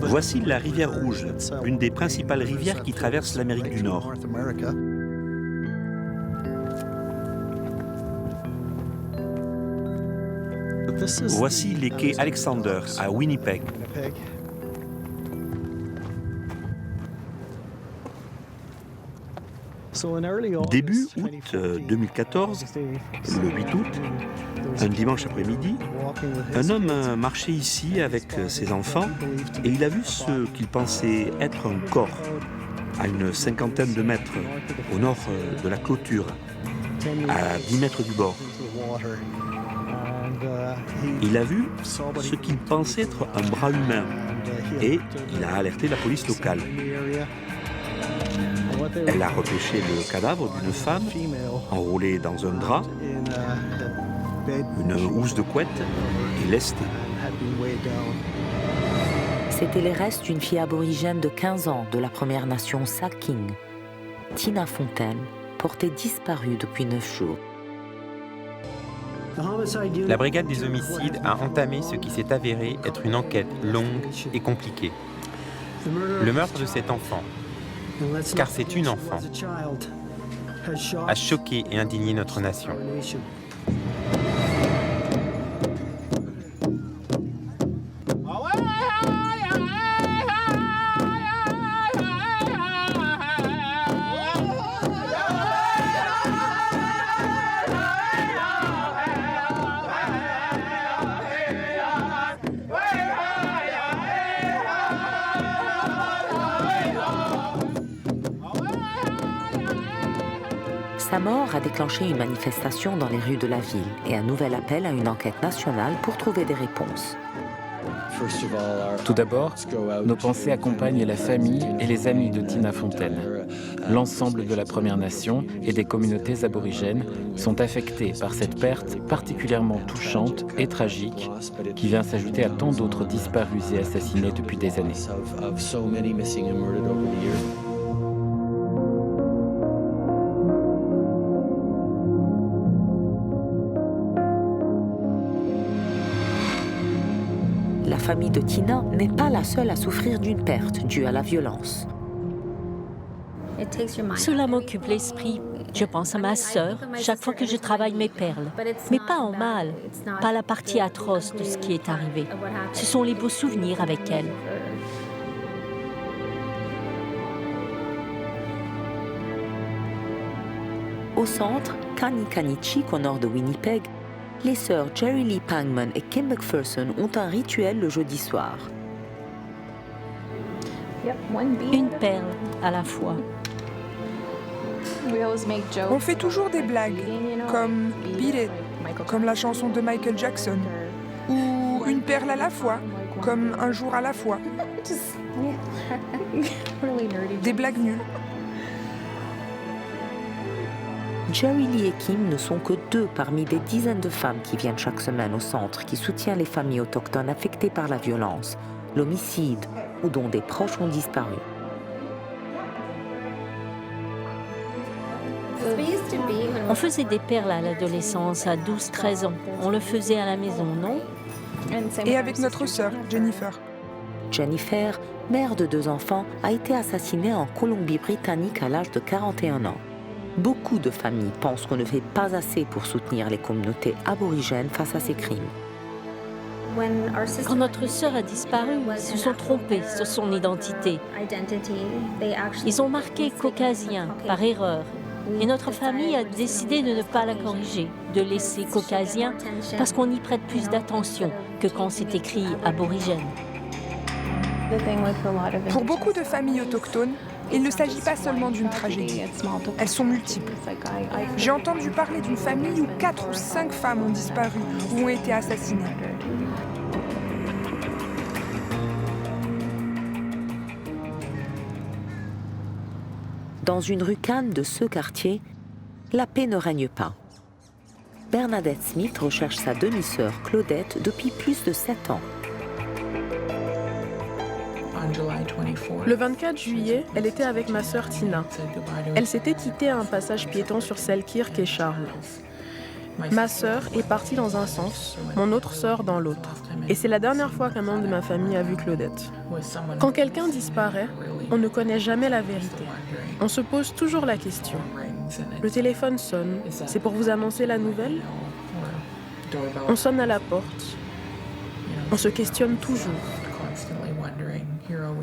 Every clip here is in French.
Voici la rivière Rouge, l'une des principales rivières qui traversent l'Amérique du Nord. Voici les quais Alexander à Winnipeg. Début août 2014, le 8 août, un dimanche après-midi, un homme marchait ici avec ses enfants et il a vu ce qu'il pensait être un corps à une cinquantaine de mètres au nord de la clôture, à 10 mètres du bord. Il a vu ce qu'il pensait être un bras humain et il a alerté la police locale. Elle a repêché le cadavre d'une femme enroulée dans un drap, une housse de couette et lestée. C'étaient les restes d'une fille aborigène de 15 ans de la Première Nation Saking, Tina Fontaine, portée disparue depuis 9 jours. La brigade des homicides a entamé ce qui s'est avéré être une enquête longue et compliquée. Le meurtre de cet enfant, car c'est une enfant, a choqué et indigné notre nation. Sa mort a déclenché une manifestation dans les rues de la ville et un nouvel appel à une enquête nationale pour trouver des réponses. Tout d'abord, nos pensées accompagnent la famille et les amis de Tina Fontaine. L'ensemble de la Première Nation et des communautés aborigènes sont affectés par cette perte particulièrement touchante et tragique qui vient s'ajouter à tant d'autres disparus et assassinés depuis des années. La famille de Tina n'est pas la seule à souffrir d'une perte due à la violence. Cela m'occupe l'esprit. Je pense à ma sœur chaque fois que je travaille mes perles. Mais pas en mal, pas la partie atroce de ce qui est arrivé. Ce sont les beaux souvenirs avec elle. Au centre, Kanikanichik, au nord de Winnipeg, les sœurs Jerry Lee Pangman et Kim McPherson ont un rituel le jeudi soir. Une perle à la fois. On fait toujours des blagues, comme Beat It, comme la chanson de Michael Jackson, ou une perle à la fois, comme un jour à la fois. Des blagues nulles. Jerry Lee et Kim ne sont que deux parmi des dizaines de femmes qui viennent chaque semaine au centre qui soutient les familles autochtones affectées par la violence, l'homicide ou dont des proches ont disparu. On faisait des perles à l'adolescence, à 12-13 ans. On le faisait à la maison, non? Et avec notre sœur, Jennifer. Jennifer, mère de 2 enfants, a été assassinée en Colombie-Britannique à l'âge de 41 ans. Beaucoup de familles pensent qu'on ne fait pas assez pour soutenir les communautés aborigènes face à ces crimes. Quand notre sœur a disparu, ils se sont trompés sur son identité. Ils ont marqué caucasien par erreur. Et notre famille a décidé de ne pas la corriger, de laisser caucasien parce qu'on y prête plus d'attention que quand c'est écrit aborigène. Pour beaucoup de familles autochtones, il ne s'agit pas seulement d'une tragédie. Elles sont multiples. J'ai entendu parler d'une famille où 4 ou 5 femmes ont disparu ou ont été assassinées. Dans une rue calme de ce quartier, la paix ne règne pas. Bernadette Smith recherche sa demi-sœur Claudette depuis plus de 7 ans. Le 24 juillet, elle était avec ma sœur Tina. Elle s'était quittée à un passage piéton sur Selkirk et Charles. Ma sœur est partie dans un sens, mon autre sœur dans l'autre. Et c'est la dernière fois qu'un membre de ma famille a vu Claudette. Quand quelqu'un disparaît, on ne connaît jamais la vérité. On se pose toujours la question. Le téléphone sonne, c'est pour vous annoncer la nouvelle? On sonne à la porte. On se questionne toujours.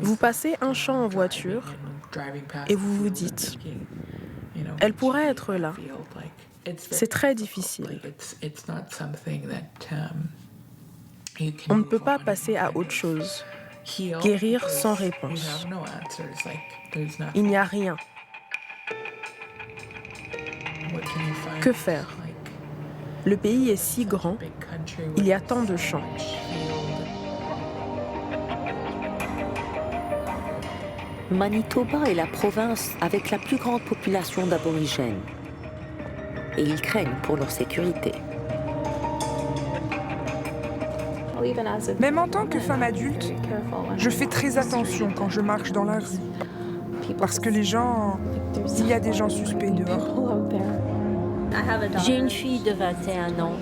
Vous passez un champ en voiture et vous vous dites, elle pourrait être là. C'est très difficile. On ne peut pas passer à autre chose. Guérir sans réponse. Il n'y a rien. Que faire? Le pays est si grand, il y a tant de champs. Manitoba est la province avec la plus grande population d'aborigènes. Et ils craignent pour leur sécurité. Même en tant que femme adulte, je fais très attention quand je marche dans la rue. Parce que les gens... Il y a des gens suspects dehors. J'ai une fille de 21 ans.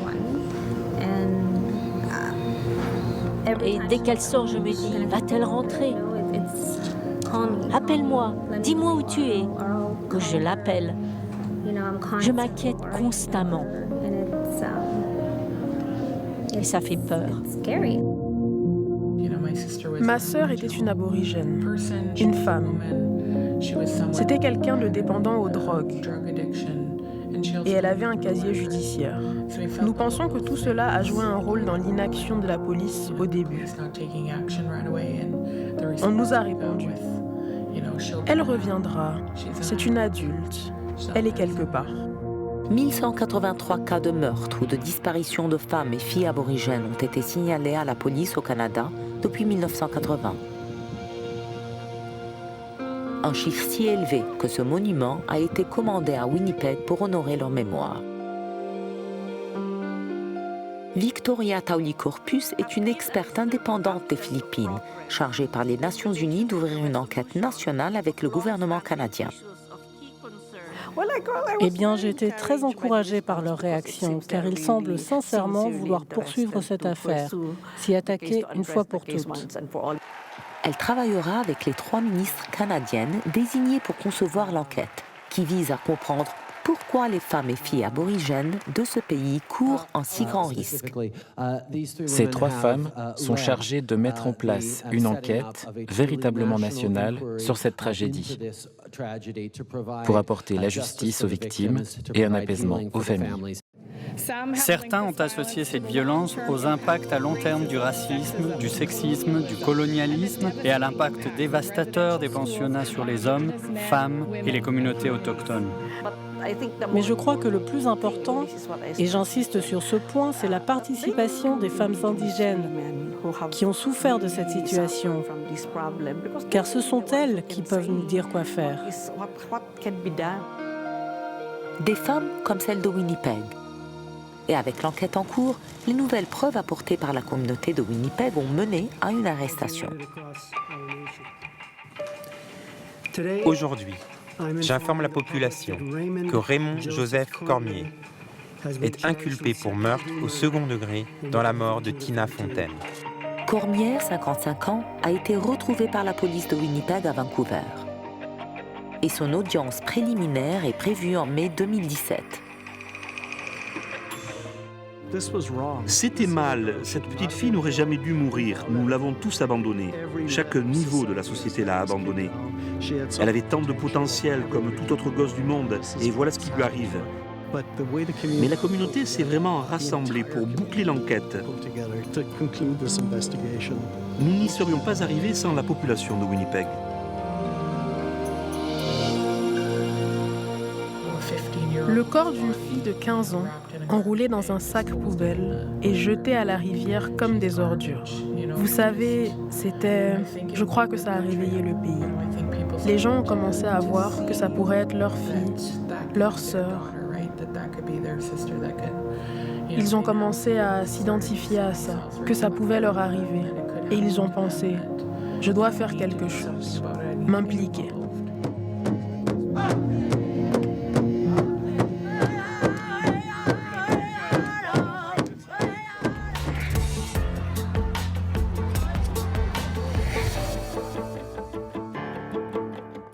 Et dès qu'elle sort, je me dis, va-t-elle rentrer? Appelle-moi, dis-moi où tu es. Que je l'appelle. Je m'inquiète constamment. Et ça fait peur. Ma sœur était une aborigène, une femme. C'était quelqu'un de dépendant aux drogues. Et elle avait un casier judiciaire. Nous pensons que tout cela a joué un rôle dans l'inaction de la police au début. On nous a répondu, elle reviendra, c'est une adulte, elle est quelque part. 1183 cas de meurtre ou de disparition de femmes et filles aborigènes ont été signalés à la police au Canada depuis 1980. Un chiffre si élevé que ce monument a été commandé à Winnipeg pour honorer leur mémoire. Victoria Tauli-Corpus est une experte indépendante des Philippines, chargée par les Nations Unies d'ouvrir une enquête nationale avec le gouvernement canadien. Eh bien, j'ai été très encouragée par leur réaction, car ils semblent sincèrement vouloir poursuivre cette affaire, s'y attaquer une fois pour toutes. Elle travaillera avec les 3 ministres canadiennes désignées pour concevoir l'enquête, qui vise à comprendre pourquoi les femmes et filles aborigènes de ce pays courent un si grand risque. Ces 3 femmes sont chargées de mettre en place une enquête véritablement nationale sur cette tragédie, pour apporter la justice aux victimes et un apaisement aux familles. Certains ont associé cette violence aux impacts à long terme du racisme, du sexisme, du colonialisme et à l'impact dévastateur des pensionnats sur les hommes, femmes et les communautés autochtones. Mais je crois que le plus important, et j'insiste sur ce point, c'est la participation des femmes indigènes qui ont souffert de cette situation, car ce sont elles qui peuvent nous dire quoi faire. Des femmes comme celle de Winnipeg. Et avec l'enquête en cours, les nouvelles preuves apportées par la communauté de Winnipeg ont mené à une arrestation. Aujourd'hui, j'informe la population que Raymond Joseph Cormier est inculpé pour meurtre au second degré dans la mort de Tina Fontaine. Cormier, 55 ans, a été retrouvé par la police de Winnipeg à Vancouver. Et son audience préliminaire est prévue en mai 2017. C'était mal. Cette petite fille n'aurait jamais dû mourir. Nous l'avons tous abandonnée. Chaque niveau de la société l'a abandonnée. Elle avait tant de potentiel comme tout autre gosse du monde, et voilà ce qui lui arrive. Mais la communauté s'est vraiment rassemblée pour boucler l'enquête. Nous n'y serions pas arrivés sans la population de Winnipeg. Le corps d'une fille de 15 ans, enroulé dans un sac poubelle et jeté à la rivière comme des ordures. Vous savez, je crois que ça a réveillé le pays. Les gens ont commencé à voir que ça pourrait être leur fille, leur sœur. Ils ont commencé à s'identifier à ça, que ça pouvait leur arriver. Et ils ont pensé, je dois faire quelque chose, m'impliquer.